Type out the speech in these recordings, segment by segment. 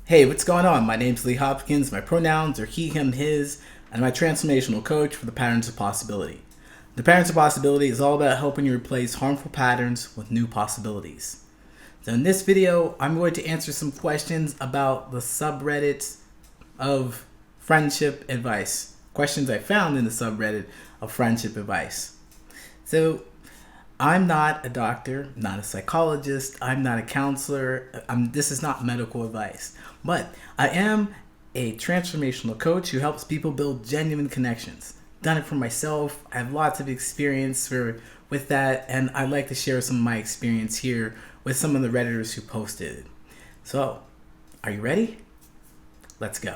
Hey, what's going on? My name's Lee Hopkins. My pronouns are he, him, his, and I'm a transformational coach for the Patterns of Possibility. The Patterns of Possibility is all about helping you replace harmful patterns with new possibilities. So in this video, I'm going to answer some questions about the subreddit of friendship advice. Questions I found in the subreddit of friendship advice. So I'm not a doctor, not a psychologist, I'm not a counselor. This is not medical advice. But I am a transformational coach who helps people build genuine connections. Done it for myself. I have lots of experience with that, and I'd like to share some of my experience here with some of the Redditors who posted it. So, are you ready? Let's go.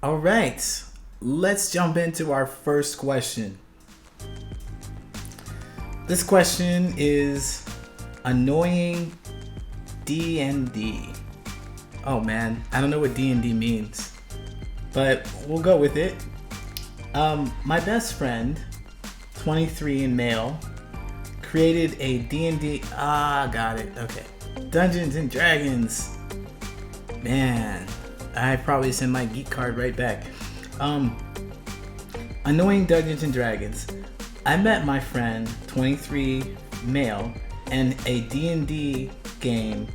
All right, let's jump into our first question. This question is annoying D&D. Oh man, I don't know what D&D means, but we'll go with it. My best friend, 23 and male, created a D&D. Got it. Okay, Dungeons and Dragons. Man, I probably send my geek card right back. Annoying Dungeons and Dragons. I met my friend, 23 male, in a D&D game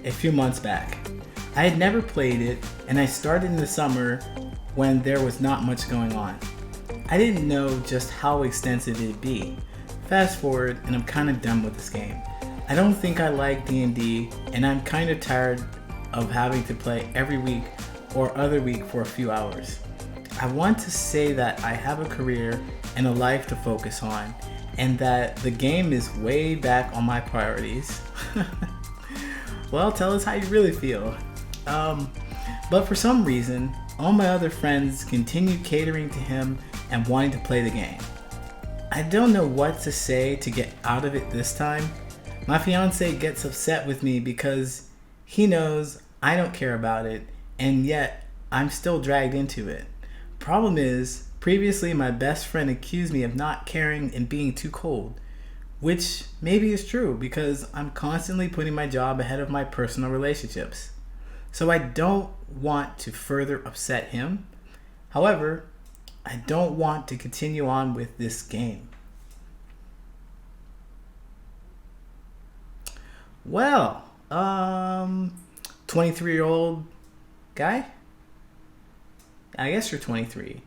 a few months back. I had never played it, and I started in the summer when there was not much going on. I didn't know just how extensive it'd be. Fast forward, and I'm kind of done with this game. I don't think I like D&D, and I'm kind of tired of having to play every week or other week for a few hours. I want to say that I have a career and a life to focus on, and that the game is way back on my priorities. Well, tell us how you really feel. But for some reason, all my other friends continue catering to him and wanting to play the game. I don't know what to say to get out of it this time. My fiance gets upset with me because he knows I don't care about it, and yet I'm still dragged into it. Problem is, previously my best friend accused me of not caring and being too cold, which maybe is true because I'm constantly putting my job ahead of my personal relationships. So I don't want to further upset him. However, I don't want to continue on with this game. Well, 23-year-old guy? I guess you're 23.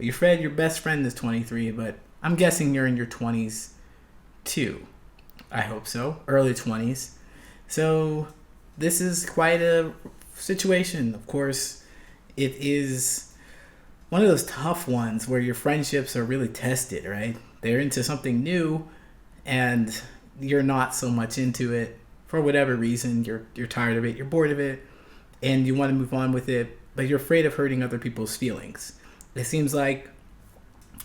Your best friend is 23, but I'm guessing you're in your 20s too. I hope so. Early 20s. So this is quite a situation. Of course, it is one of those tough ones where your friendships are really tested, right? They're into something new and you're not so much into it for whatever reason. You're tired of it, you're bored of it, and you want to move on with it, but you're afraid of hurting other people's feelings. It seems like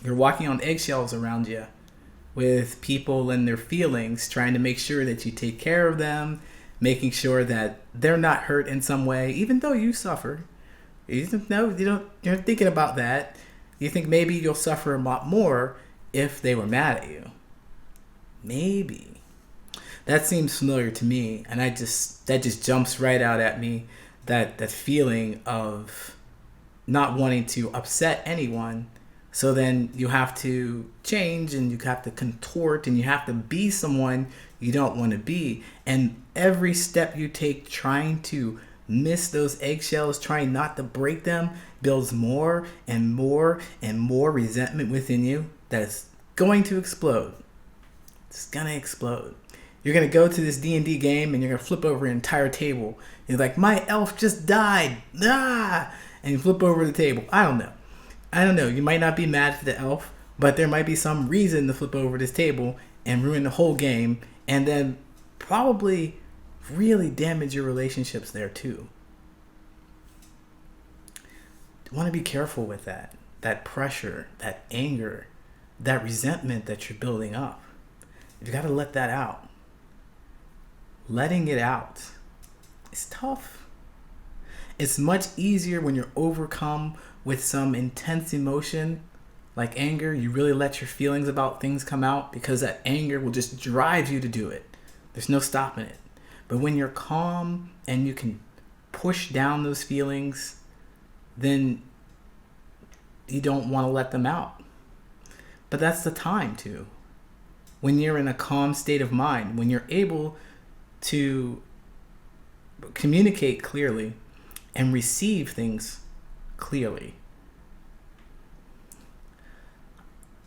you're walking on eggshells around you with people and their feelings, trying to make sure that you take care of them, making sure that they're not hurt in some way, even though you suffer. You're thinking about that. You think maybe you'll suffer a lot more if they were mad at you. Maybe. That seems familiar to me, and that just jumps right out at me. That feeling of not wanting to upset anyone, so then you have to change and you have to contort and you have to be someone you don't want to be. And every step you take trying to miss those eggshells, trying not to break them, builds more and more and more resentment within you that is going to explode. It's gonna explode. You're gonna go to this D&D game and you're gonna flip over an entire table. You're like, my elf just died. And you flip over the table. I don't know. You might not be mad at the elf, but there might be some reason to flip over this table and ruin the whole game, and then probably really damage your relationships there too. You want to be careful with that pressure, that anger, that resentment that you're building up. You got to let that out. Letting it out is tough. It's much easier when you're overcome with some intense emotion Like anger, you really let your feelings about things come out because that anger will just drive you to do it. There's no stopping it. But when you're calm and you can push down those feelings, then you don't want to let them out. But that's the time too. When you're in a calm state of mind, when you're able to communicate clearly and receive things clearly.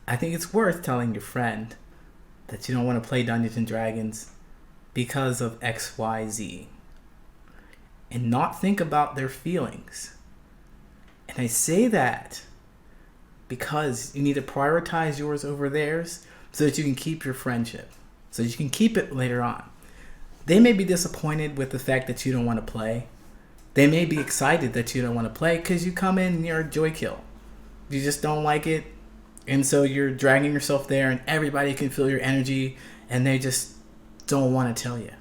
I think it's worth telling your friend that you don't want to play Dungeons and Dragons because of XYZ. And not think about their feelings. And I say that because you need to prioritize yours over theirs so that you can keep your friendship. So that you can keep it later on. They may be disappointed with the fact that you don't want to play. They may be excited that you don't want to play because you come in and you're a joy kill. You just don't like it. And so you're dragging yourself there and everybody can feel your energy and they just don't want to tell you.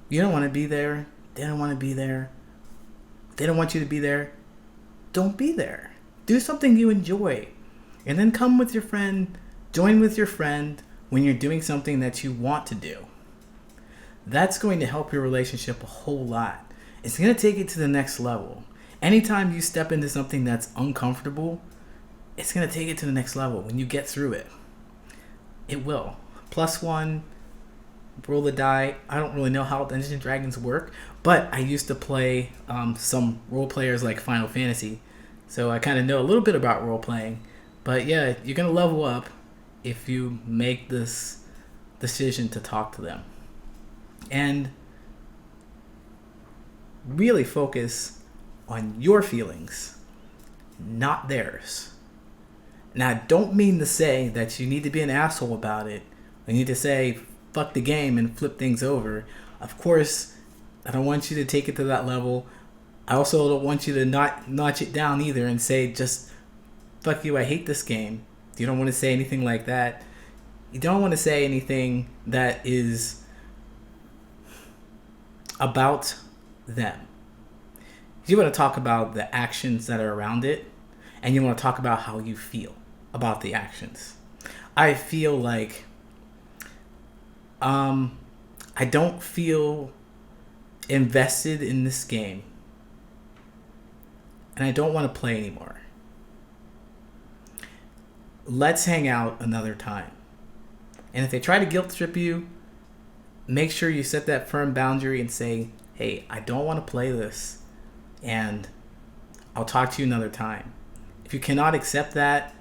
You don't want to be there. They don't want to be there. They don't want you to be there. Don't be there. Do something you enjoy. And then come with your friend, join with your friend when you're doing something that you want to do. That's going to help your relationship a whole lot. It's going to take it to the next level. Anytime you step into something that's uncomfortable, it's going to take it to the next level when you get through it. It will. +1, roll the die. I don't really know how Dungeons and Dragons work, but I used to play some role players like Final Fantasy. So I kind of know a little bit about role playing. But yeah, you're going to level up if you make this decision to talk to them. And really focus on your feelings, not theirs. Now, I don't mean to say that you need to be an asshole about it. You need to say, fuck the game and flip things over. Of course, I don't want you to take it to that level. I also don't want you to not notch it down either and say, just, fuck you, I hate this game. You don't want to say anything like that. You don't want to say anything that is about them. You want to talk about the actions that are around it, and you want to talk about how you feel about the actions. I feel like I don't feel invested in this game, and I don't want to play anymore. Let's hang out another time. And if they try to guilt trip you, make sure you set that firm boundary and say, hey, I don't want to play this, and I'll talk to you another time. If you cannot accept that,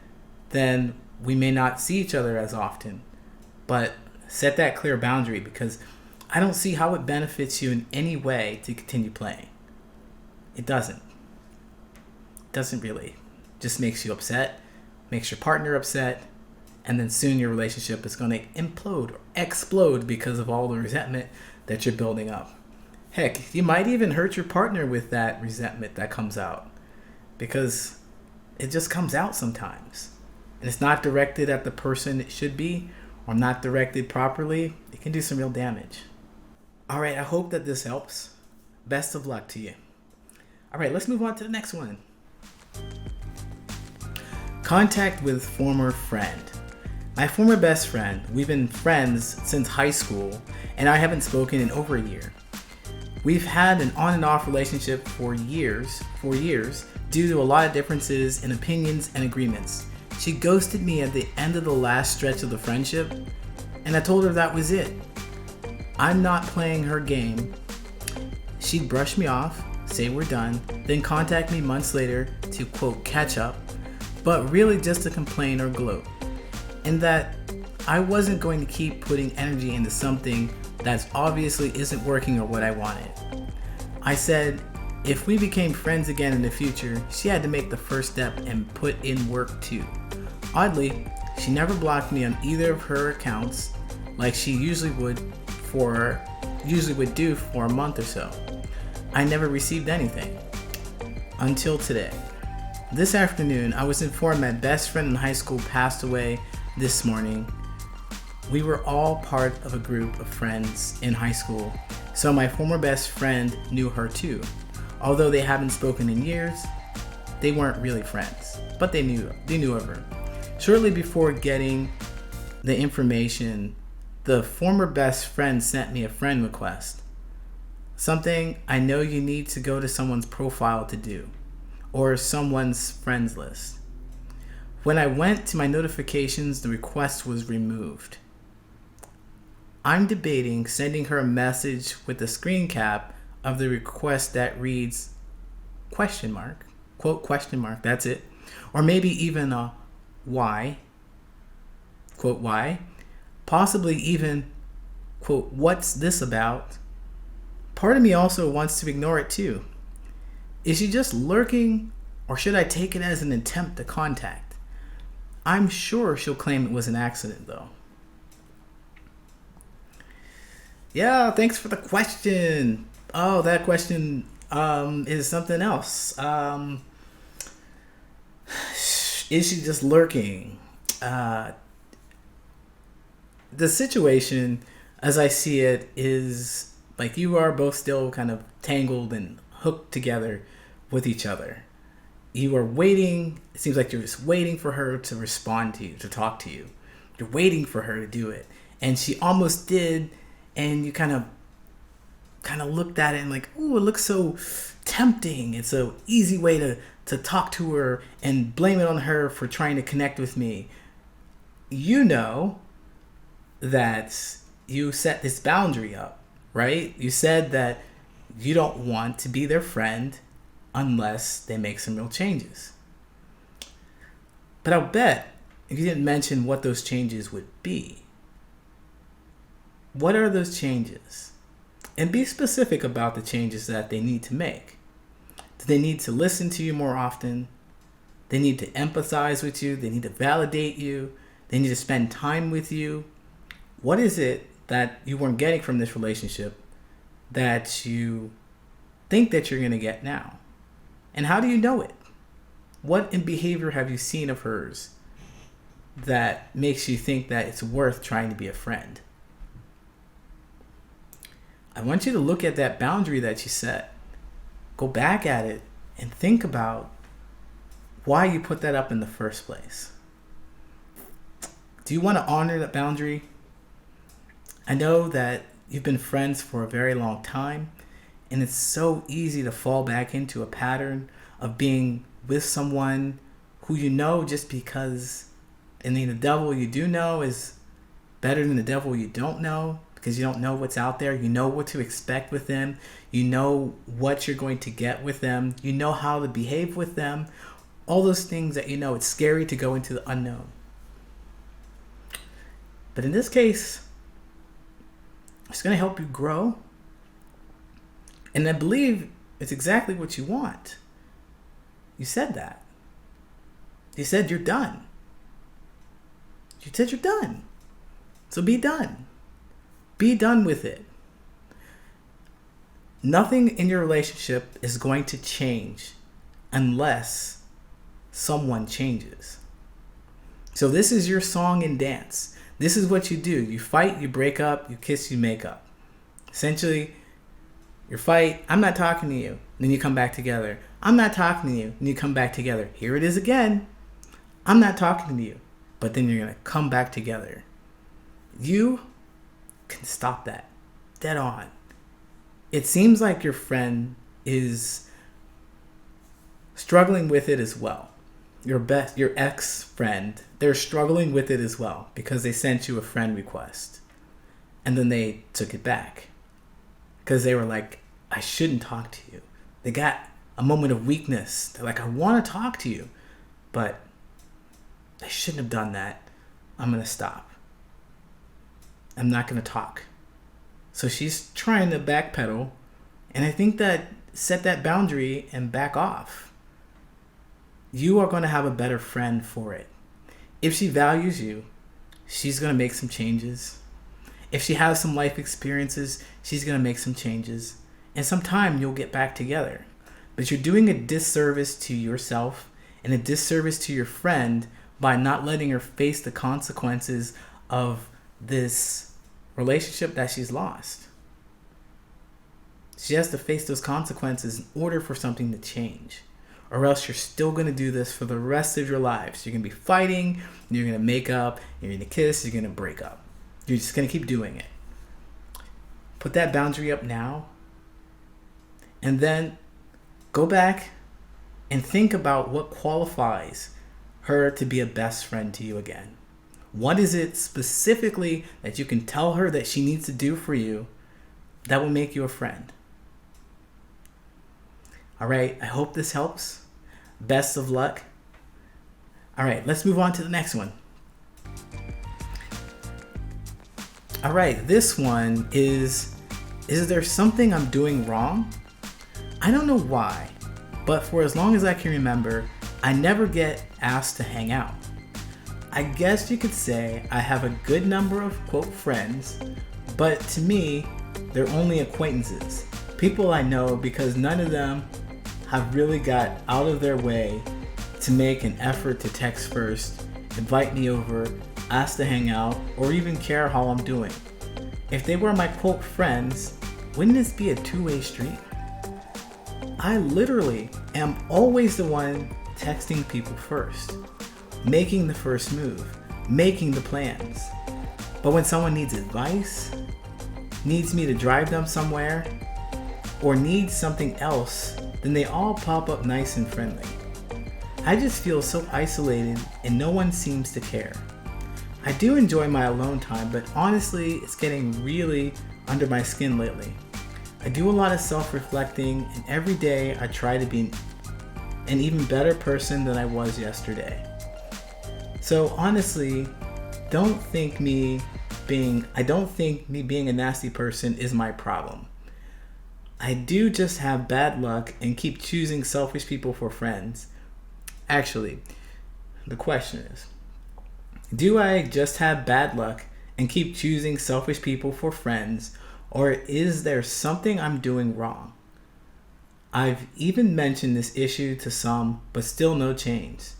then we may not see each other as often. But set that clear boundary, because I don't see how it benefits you in any way to continue playing. It doesn't. It doesn't really. It just makes you upset, makes your partner upset, and then soon your relationship is going to implode or explode because of all the resentment that you're building up. Heck, you might even hurt your partner with that resentment that comes out, because it just comes out sometimes. And it's not directed at the person it should be, or not directed properly. It can do some real damage. All right, I hope that this helps. Best of luck to you. All right, let's move on to the next one. Contact with former friend. My former best friend, we've been friends since high school, and I haven't spoken in over a year. We've had an on and off relationship for years, due to a lot of differences in opinions and agreements. She ghosted me at the end of the last stretch of the friendship, and I told her that was it. I'm not playing her game. She'd brush me off, say we're done, then contact me months later to, quote, catch up, but really just to complain or gloat. And that I wasn't going to keep putting energy into something that obviously isn't working or what I wanted. I said, if we became friends again in the future, she had to make the first step and put in work too. Oddly, she never blocked me on either of her accounts like she usually would do for a month or so. I never received anything. Until today. This afternoon, I was informed my best friend in high school passed away this morning. We were all part of a group of friends in high school, so my former best friend knew her too. Although they haven't spoken in years, they weren't really friends, but they knew of her. Shortly before getting the information, the former best friend sent me a friend request. Something I know you need to go to someone's profile to do, or someone's friends list. When I went to my notifications, the request was removed. I'm debating sending her a message with a screen cap of the request that reads question mark, quote question mark, that's it. Or maybe even a why, quote why, possibly even, quote, what's this about? Part of me also wants to ignore it too. Is she just lurking, or should I take it as an attempt to contact? I'm sure she'll claim it was an accident though. Yeah, thanks for the question. Oh, that question is something else. Is she just lurking? The situation, as I see it, is like you are both still kind of tangled and hooked together with each other. You are waiting. It seems like you're just waiting for her to respond to you, to talk to you. You're waiting for her to do it. And she almost did, and you kind of looked at it and like, ooh, it looks so tempting. It's an easy way to talk to her and blame it on her for trying to connect with me. You know that you set this boundary up, right? You said that you don't want to be their friend unless they make some real changes. But I'll bet if you didn't mention what those changes would be. What are those changes? And be specific about the changes that they need to make. Do they need to listen to you more often? They need to empathize with you. They need to validate you. They need to spend time with you. What is it that you weren't getting from this relationship that you think that you're going to get now? And how do you know it? What in behavior have you seen of hers that makes you think that it's worth trying to be a friend? I want you to look at that boundary that you set. Go back at it and think about why you put that up in the first place. Do you want to honor that boundary? I know that you've been friends for a very long time, and it's so easy to fall back into a pattern of being with someone who you know just because, and then the devil you do know is better than the devil you don't know, because you don't know what's out there. You know what to expect with them. You know what you're going to get with them. You know how to behave with them. All those things that you know. It's scary to go into the unknown. But in this case, it's going to help you grow. And I believe it's exactly what you want. You said that. You said you're done. You said you're done. So be done. Be done with it. Nothing in your relationship is going to change unless someone changes. So this is your song and dance. This is what you do. You fight, you break up, you kiss, you make up. Essentially, you fight, I'm not talking to you. Then you come back together. I'm not talking to you. And you come back together. Here it is again. I'm not talking to you. But then you're going to come back together. You can stop that dead on. It seems like your friend is struggling with it as well. Your ex-friend, they're struggling with it as well because they sent you a friend request and then they took it back because they were like, I shouldn't talk to you. They got a moment of weakness. They're like, I want to talk to you, but I shouldn't have done that. I'm going to stop. I'm not going to talk. So she's trying to backpedal, and I think that set that boundary and back off. You are going to have a better friend for it. If she values you, she's going to make some changes. If she has some life experiences, she's going to make some changes. And sometime you'll get back together. But you're doing a disservice to yourself and a disservice to your friend by not letting her face the consequences of this relationship that she's lost. She has to face those consequences in order for something to change. or else you're still going to do this for the rest of your lives. You're going to be fighting, you're going to make up, you're going to kiss, you're going to break up. You're just going to keep doing it. Put that boundary up now, and then go back and think about what qualifies her to be a best friend to you again. What is it specifically that you can tell her that she needs to do for you that will make you a friend? All right, I hope this helps. Best of luck. All right, let's move on to the next one. All right, this one is there something I'm doing wrong? I don't know why, but for as long as I can remember, I never get asked to hang out. I guess you could say I have a good number of, quote, friends, but to me, they're only acquaintances. People I know because none of them have really got out of their way to make an effort to text first, invite me over, ask to hang out, or even care how I'm doing. If they were my, quote, friends, wouldn't this be a two-way street? I literally am always the one texting people first, making the first move, making the plans. But when someone needs advice, needs me to drive them somewhere, or needs something else, then they all pop up nice and friendly. I just feel so isolated and no one seems to care. I do enjoy my alone time, but honestly, it's getting really under my skin lately. I do a lot of self-reflecting, and every day I try to be an even better person than I was yesterday. So honestly, I don't think me being a nasty person is my problem. I do just have bad luck and keep choosing selfish people for friends. Actually, the question is, do I just have bad luck and keep choosing selfish people for friends, or is there something I'm doing wrong? I've even mentioned this issue to some, but still no change.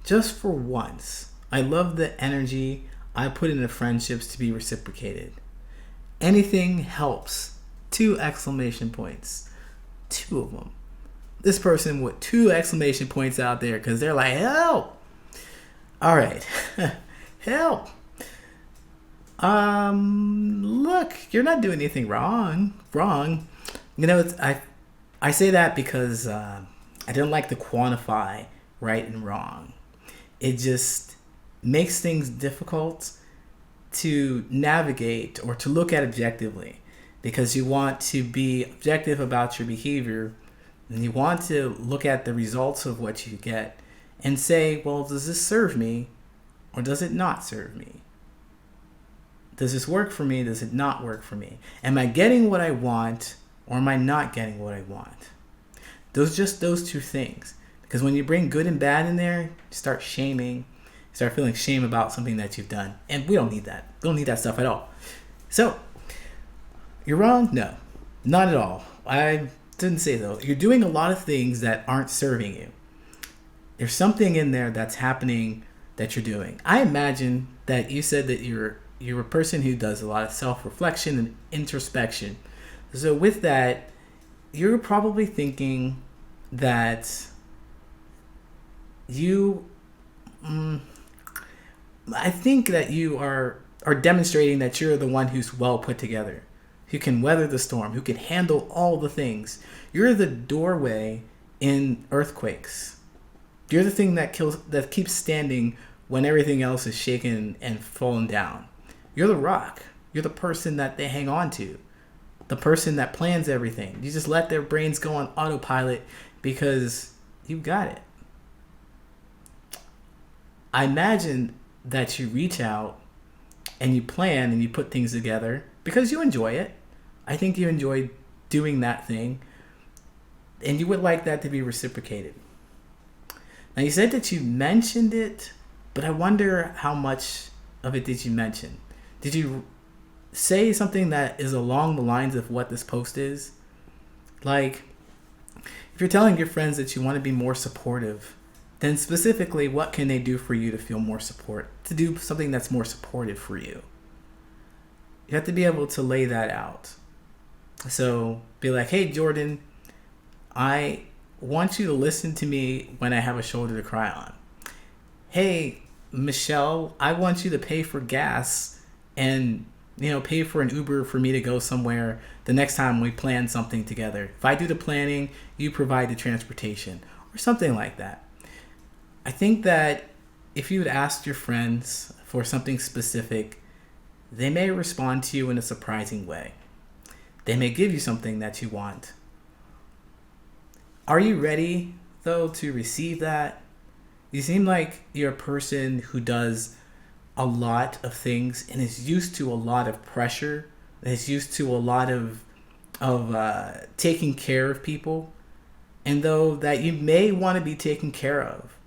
Just for once, I love the energy I put into friendships to be reciprocated. Anything helps. 2 exclamation points. 2 of them. This person with 2 exclamation points out there because they're like, help! All right. Help! Look, you're not doing anything wrong. You know, I say that because I don't like to quantify right and wrong. It just makes things difficult to navigate or to look at objectively, because you want to be objective about your behavior and you want to look at the results of what you get and say, well, does this serve me or does it not serve me? Does this work for me? Does it not work for me? Am I getting what I want or am I not getting what I want? Those 2 things. Because when you bring good and bad in there, you start shaming, you start feeling shame about something that you've done. And we don't need that. We don't need that stuff at all. So, you're wrong? No, not at all. I didn't say so. You're doing a lot of things that aren't serving you. There's something in there that's happening that you're doing. I imagine that you said that you're a person who does a lot of self-reflection and introspection. So with that, you're probably thinking that I think that you are demonstrating that you're the one who's well put together, who can weather the storm, who can handle all the things. You're the doorway in earthquakes. You're the thing that keeps standing when everything else is shaken and fallen down. You're the rock. You're the person that they hang on to. The person that plans everything. You just let their brains go on autopilot because you've got it. I imagine that you reach out and you plan and you put things together because you enjoy it. I think you enjoy doing that thing, and you would like that to be reciprocated. Now, you said that you mentioned it, but I wonder how much of it did you mention? Did you say something that is along the lines of what this post is? Like, if you're telling your friends that you want to be more supportive, then specifically, what can they do for you to feel more support, to do something that's more supportive for you? You have to be able to lay that out. So be like, hey, Jordan, I want you to listen to me when I have a shoulder to cry on. Hey, Michelle, I want you to pay for gas and pay for an Uber for me to go somewhere the next time we plan something together. If I do the planning, you provide the transportation or something like that. I think that if you would ask your friends for something specific, they may respond to you in a surprising way. They may give you something that you want. Are you ready, though, to receive that? You seem like you're a person who does a lot of things and is used to a lot of pressure, and is used to a lot of taking care of people. And though that you may want to be taken care of,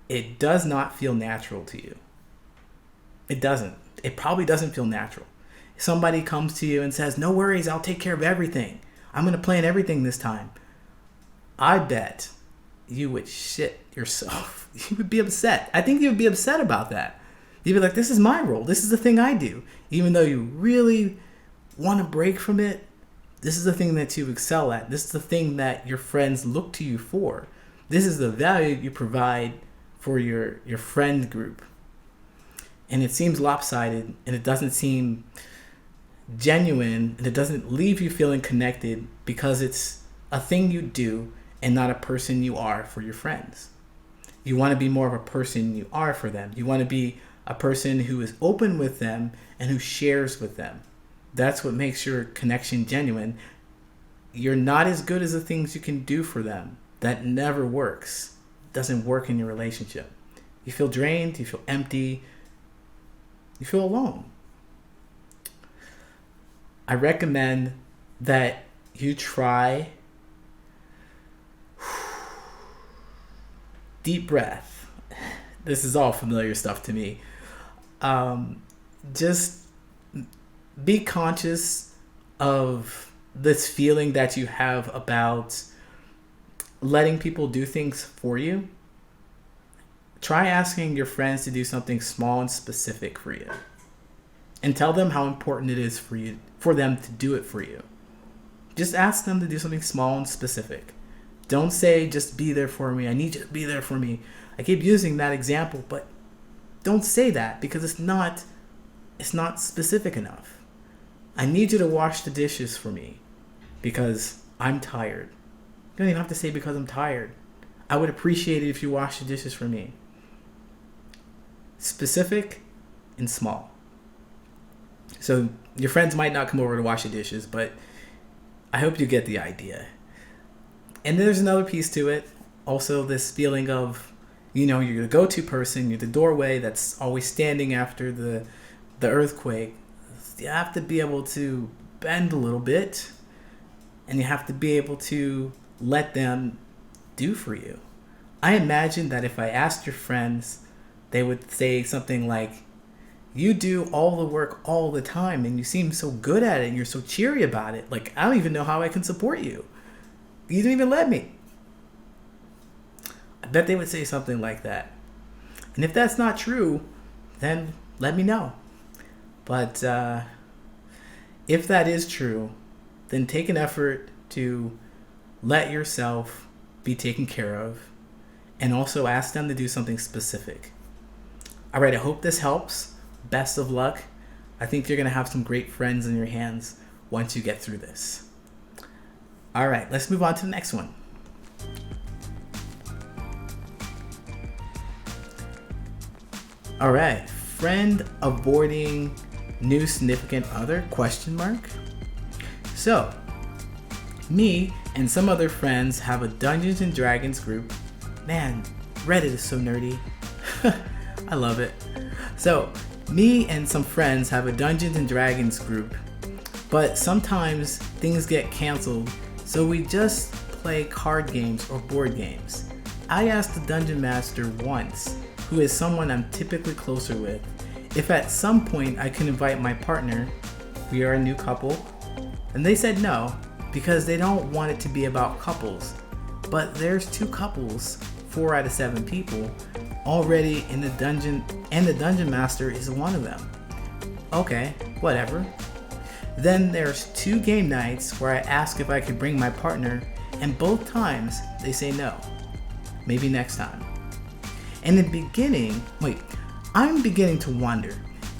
it does not feel natural to you. It doesn't. It probably doesn't feel natural. If somebody comes to you and says, no worries, I'll take care of everything. I'm going to plan everything this time. I bet you would shit yourself. You would be upset. I think you would be upset about that. You'd be like, this is my role. This is the thing I do. Even though you really want to break from it, this is the thing that you excel at. This is the thing that your friends look to you for. This is the value you provide for your friend group. And it seems lopsided, and it doesn't seem genuine, and it doesn't leave you feeling connected because it's a thing you do and not a person you are for your friends. You want to be more of a person you are for them. You want to be a person who is open with them and who shares with them. That's what makes your connection genuine. You're not as good as the things you can do for them. That never works. It doesn't work in your relationship. You feel drained, you feel empty, you feel alone. I recommend that you try deep breath. This is all familiar stuff to me. Just be conscious of this feeling that you have about letting people do things for you. Try asking your friends to do something small and specific for you, and tell them how important it is for them to do it for you. Just ask them to do something small and specific. Don't say, just be there for me. I need you to be there for me. I keep using that example, but don't say that because it's not specific enough. I need you to wash the dishes for me because I'm tired. You don't even have to say because I'm tired. I would appreciate it if you wash the dishes for me. Specific and small. So your friends might not come over to wash the dishes, but I hope you get the idea. And then there's another piece to it. Also, this feeling of, you're the go-to person. You're the doorway that's always standing after the earthquake. You have to be able to bend a little bit. And you have to be able to let them do for you. I imagine that if I asked your friends, they would say something like, you do all the work all the time and you seem so good at it and you're so cheery about it. Like, I don't even know how I can support you. You didn't even let me. I bet they would say something like that. And if that's not true, then let me know. But if that is true, then take an effort to let yourself be taken care of and also ask them to do something specific. All right, I hope this helps. Best of luck. I think you're going to have some great friends in your hands once you get through this. All right, let's move on to the next one. All right, friend avoiding new significant other, ? So, me and some other friends have a Dungeons and Dragons group. Man, Reddit is so nerdy. I love it. So, me and some friends have a Dungeons and Dragons group, but sometimes things get canceled, so we just play card games or board games. I asked the Dungeon Master once, who is someone I'm typically closer with, if at some point I could invite my partner, we are a new couple, and they said no, because they don't want it to be about couples. But there's 2 couples, 4 out of 7 people, already in the dungeon, and the Dungeon Master is one of them. Okay, whatever. Then there's 2 game nights where I ask if I could bring my partner, And both times they say no. Maybe next time. And in the beginning, I'm beginning to wonder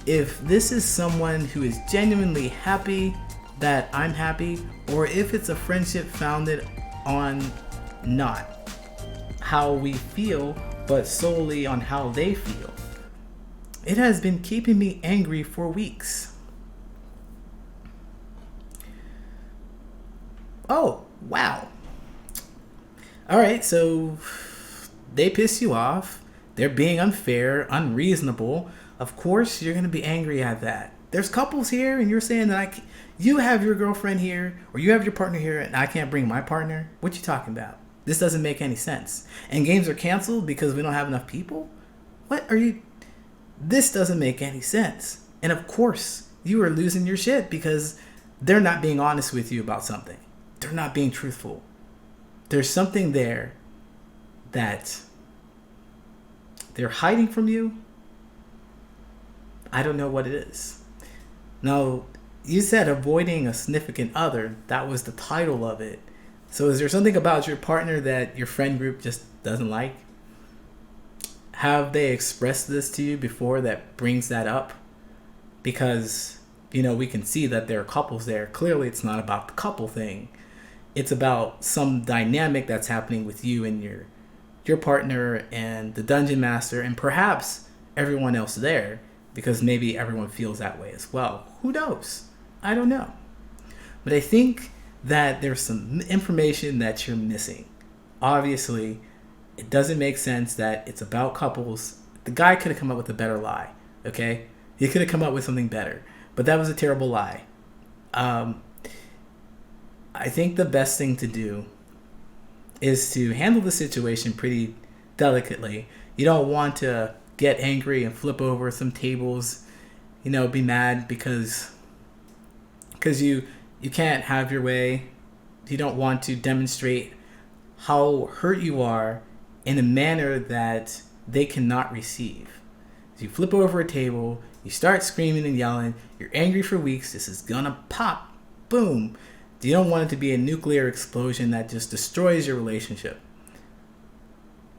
if this is someone who is genuinely happy that I'm happy, or if it's a friendship founded on not how we feel, but solely on how they feel. It has been keeping me angry for weeks. Oh, wow. Alright, so they piss you off. They're being unfair, unreasonable. Of course, you're going to be angry at that. There's couples here, and you're saying that you have your girlfriend here, or you have your partner here, and I can't bring my partner? What you talking about? This doesn't make any sense. And games are canceled because we don't have enough people? What are you... This doesn't make any sense. And of course, you are losing your shit because they're not being honest with you about something. They're not being truthful. There's something there that they're hiding from you. I don't know what it is. Now, you said avoiding a significant other. That was the title of it. So is there something about your partner that your friend group just doesn't like? Have they expressed this to you before that brings that up? Because, we can see that there are couples there. Clearly, it's not about the couple thing. It's about some dynamic that's happening with you and your partner and the dungeon master and perhaps everyone else there, because maybe everyone feels that way as well. Who knows? I don't know. But I think that there's some information that you're missing. Obviously, it doesn't make sense that it's about couples. The guy could have come up with a better lie, okay? He could have come up with something better, but that was a terrible lie. I think the best thing to do is to handle the situation pretty delicately. You don't want to get angry and flip over some tables, be mad because you can't have your way. You don't want to demonstrate how hurt you are in a manner that they cannot receive. So you flip over a table, you start screaming and yelling, you're angry for weeks, this is gonna pop, boom. You don't want it to be a nuclear explosion that just destroys your relationship.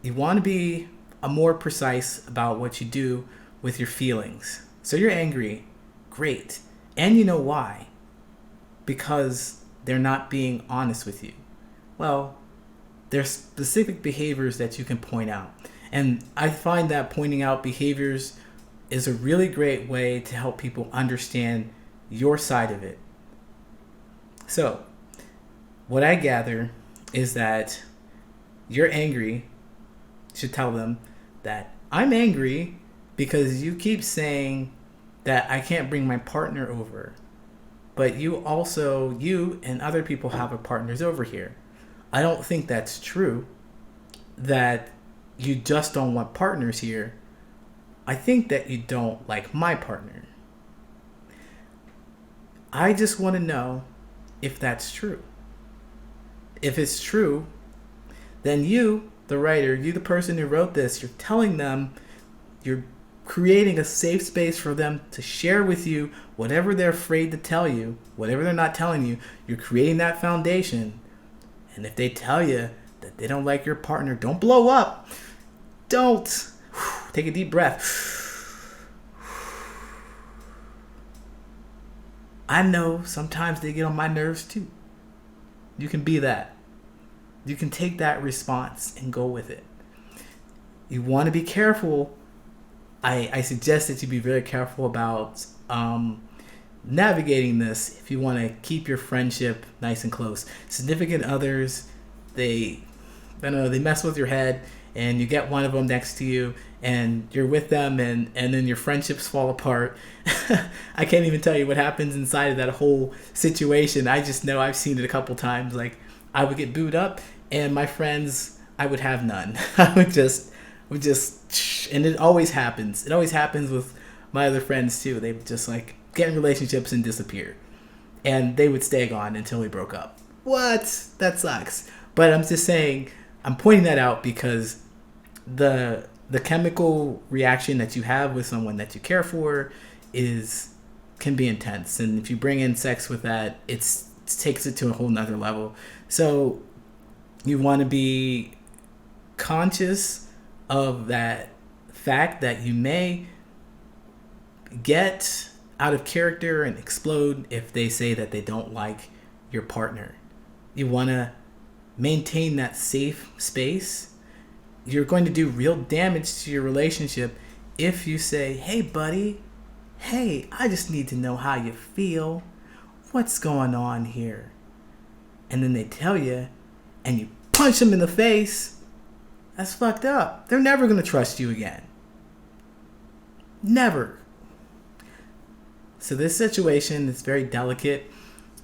You want to be more precise about what you do with your feelings. So you're angry, great. And you know why? Because they're not being honest with you. Well, there's specific behaviors that you can point out. And I find that pointing out behaviors is a really great way to help people understand your side of it. So, what I gather is that you're angry. You should tell them that I'm angry because you keep saying that I can't bring my partner over. But you and other people have partners over here. I don't think that's true, that you just don't want partners here. I think that you don't like my partner. I just want to know if that's true. If it's true, then you, the writer, you, the person who wrote this, you're telling them, you're creating a safe space for them to share with you whatever they're afraid to tell you, whatever they're not telling you. You're creating that foundation. And if they tell you that they don't like your partner, don't blow up. Don't. Take a deep breath. I know sometimes they get on my nerves too. You can be that. You can take that response and go with it. You want to be careful. I suggest that you be very careful about navigating this if you want to keep your friendship nice and close. Significant others, they mess with your head, and you get one of them next to you, and you're with them, and then your friendships fall apart. I can't even tell you what happens inside of that whole situation. I just know I've seen it a couple times. Like, I would get booed up, and my friends, I would have none. I would just, and it always happens. It always happens with my other friends too. They would just get in relationships and disappear, and they would stay gone until we broke up. What? That sucks. But I'm just saying, I'm pointing that out because the chemical reaction that you have with someone that you care for can be intense, and if you bring in sex with that, it takes it to a whole nother level. So You want to be conscious of that fact that you may get out of character and explode if they say that they don't like your partner. You want to maintain that safe space. You're going to do real damage to your relationship if you say, hey, buddy, hey, I just need to know how you feel. What's going on here? And then they tell you, and you punch them in the face. That's fucked up. They're never going to trust you again. Never. So this situation is very delicate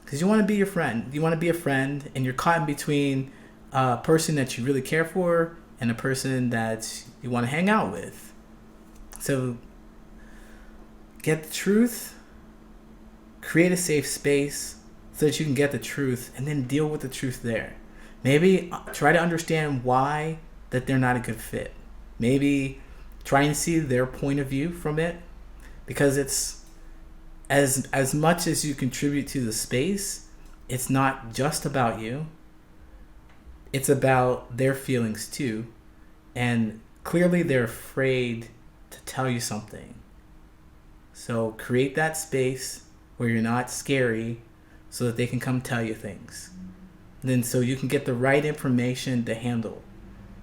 because you want to be your friend. You want to be a friend, and you're caught in between a person that you really care for and a person that you want to hang out with. So get the truth, create a safe space so that you can get the truth, and then deal with the truth there. Maybe try to understand why that they're not a good fit. Maybe try and see their point of view from it, because it's as much as you contribute to the space, it's not just about you. It's about their feelings too. And clearly they're afraid to tell you something. So create that space where you're not scary so that they can come tell you things. And then so you can get the right information to handle.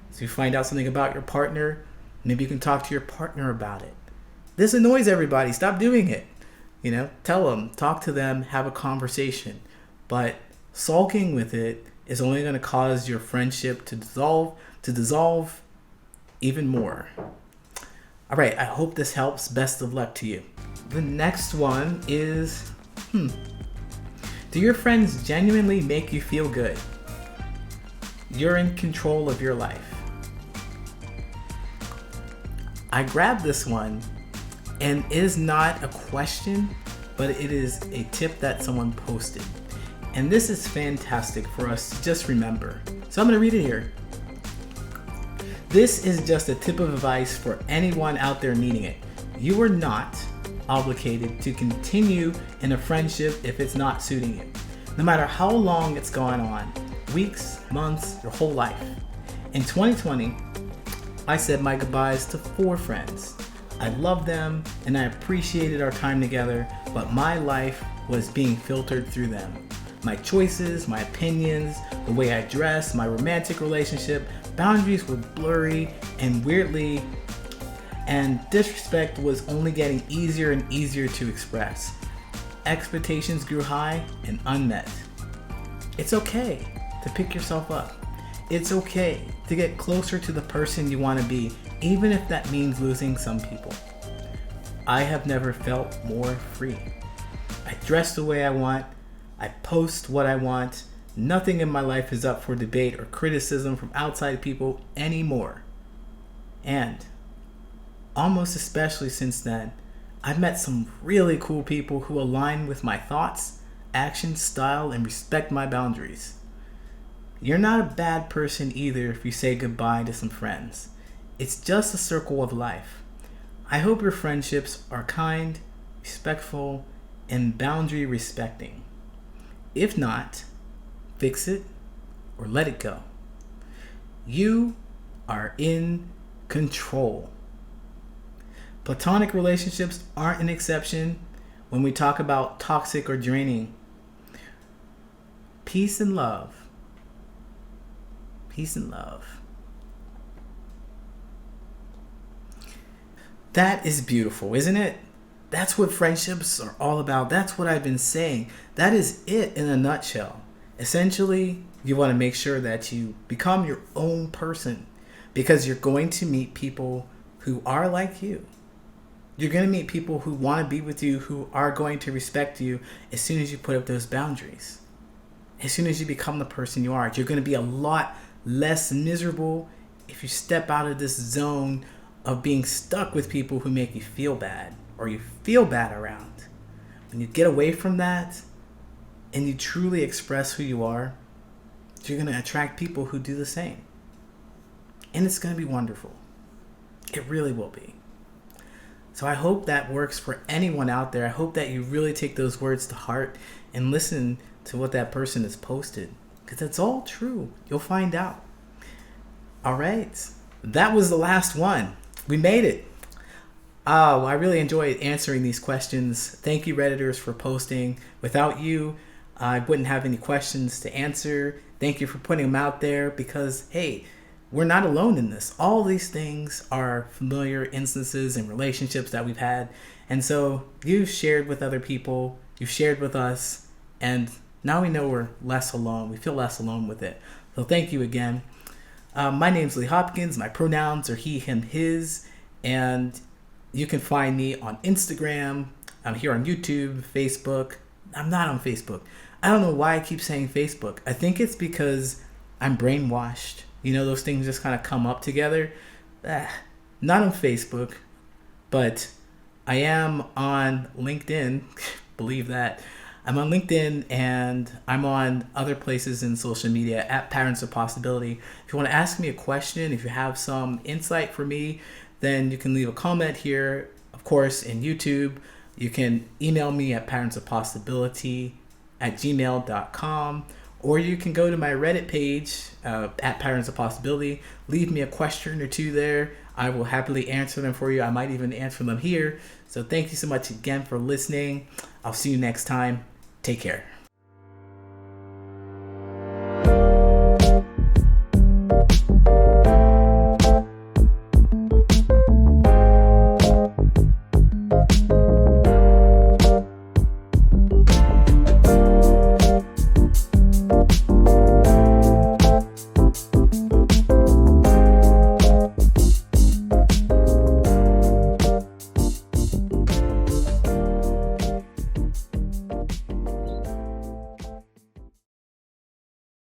So you find out something about your partner, maybe you can talk to your partner about it. This annoys everybody. Stop doing it. Tell them, talk to them, have a conversation. But sulking with it is only going to cause your friendship to dissolve even more. All right, I hope this helps. Best of luck to you. The next one is, do your friends genuinely make you feel good? You're in control of your life. I grabbed this one, and it is not a question, but it is a tip that someone posted. And this is fantastic for us to just remember. So I'm going to read it here. This is just a tip of advice for anyone out there needing it. You are not obligated to continue in a friendship if it's not suiting you. No matter how long it's gone on, weeks, months, your whole life. In 2020, I said my goodbyes to 4 friends. I loved them and I appreciated our time together, but my life was being filtered through them. My choices, my opinions, the way I dressed, my romantic relationship, boundaries were blurry and disrespect was only getting easier and easier to express. Expectations grew high and unmet. It's okay to pick yourself up. It's okay to get closer to the person you want to be, even if that means losing some people. I have never felt more free. I dress the way I want. I post what I want. Nothing in my life is up for debate or criticism from outside people anymore. And almost especially since then, I've met some really cool people who align with my thoughts, actions, style, and respect my boundaries. You're not a bad person either if you say goodbye to some friends. It's just a circle of life. I hope your friendships are kind, respectful, and boundary respecting. If not, fix it or let it go. You are in control. Platonic relationships aren't an exception when we talk about toxic or draining. Peace and love. Peace and love. That is beautiful, isn't it? That's what friendships are all about. That's what I've been saying. That is it in a nutshell. Essentially, you want to make sure that you become your own person, because you're going to meet people who are like you. You're going to meet people who want to be with you, who are going to respect you as soon as you put up those boundaries. As soon as you become the person you are, you're going to be a lot less miserable if you step out of this zone of being stuck with people who make you feel bad or you feel bad around. When you get away from that and you truly express who you are, you're going to attract people who do the same. And it's going to be wonderful. It really will be. So I hope that works for anyone out there. I hope that you really take those words to heart and listen to what that person has posted. because it's all true. You'll find out. All right. That was the last one. We made it. Oh, I really enjoyed answering these questions. Thank you, Redditors, for posting. Without you, I wouldn't have any questions to answer. Thank you for putting them out there because, hey, we're not alone in this. All these things are familiar instances and relationships that we've had. And so you've shared with other people, you've shared with us, and now we know we're less alone. We feel less alone with it. So thank you again. My name's Lee Hopkins. My pronouns are he, him, his. And you can find me on Instagram. I'm here on YouTube, Facebook. I'm not on Facebook. I don't know why I keep saying Facebook. I think it's because I'm brainwashed. You know, those things just kind of come up together. Not on Facebook, but I am on LinkedIn. Believe that. I'm on LinkedIn and I'm on other places in social media at Patterns of Possibility. If you want to ask me a question, if you have some insight for me, then you can leave a comment here. Of course, in YouTube, you can email me at patternsofpossibility@gmail.com, or you can go to my Reddit page at Patterns of Possibility. Leave me a question or two there. I will happily answer them for you. I might even answer them here. So thank you so much again for listening. I'll see you next time. Take care.